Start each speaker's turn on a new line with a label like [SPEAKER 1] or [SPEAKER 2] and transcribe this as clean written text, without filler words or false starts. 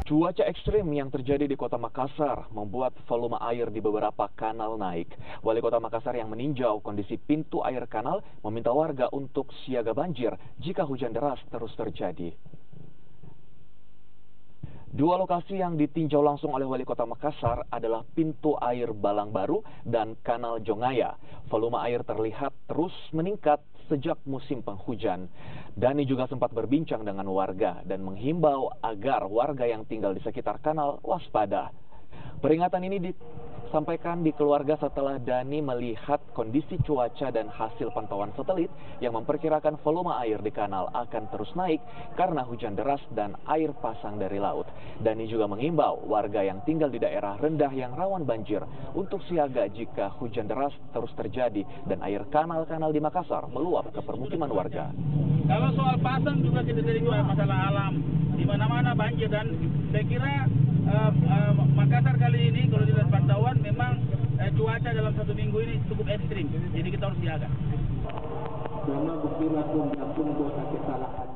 [SPEAKER 1] Cuaca ekstrim yang terjadi di Kota Makassar membuat volume air di beberapa kanal naik. Wali Kota Makassar yang meninjau kondisi pintu air kanal meminta warga untuk siaga banjir jika hujan deras terus terjadi. Dua lokasi yang ditinjau langsung oleh Wali Kota Makassar adalah pintu air Balang Baru dan Kanal Jongaya. Volume air terlihat terus meningkat sejak musim penghujan. Dani juga sempat berbincang dengan warga dan menghimbau agar warga yang tinggal di sekitar kanal waspada. Peringatan ini disampaikan di keluarga setelah Dani melihat kondisi cuaca dan hasil pantauan satelit yang memperkirakan volume air di kanal akan terus naik karena hujan deras dan air pasang dari laut. Dani juga mengimbau warga yang tinggal di daerah rendah yang rawan banjir untuk siaga jika hujan deras terus terjadi dan air kanal-kanal di Makassar meluap ke permukiman warga.
[SPEAKER 2] Kalau soal pasang juga kita dari masalah alam, di mana-mana banjir, dan saya kira Makassar kali ini kalau dilihat pantauan memang cuaca dalam satu minggu ini cukup ekstrim, jadi kita harus siaga.
[SPEAKER 3] Karena bukti lakum buat kesalahan.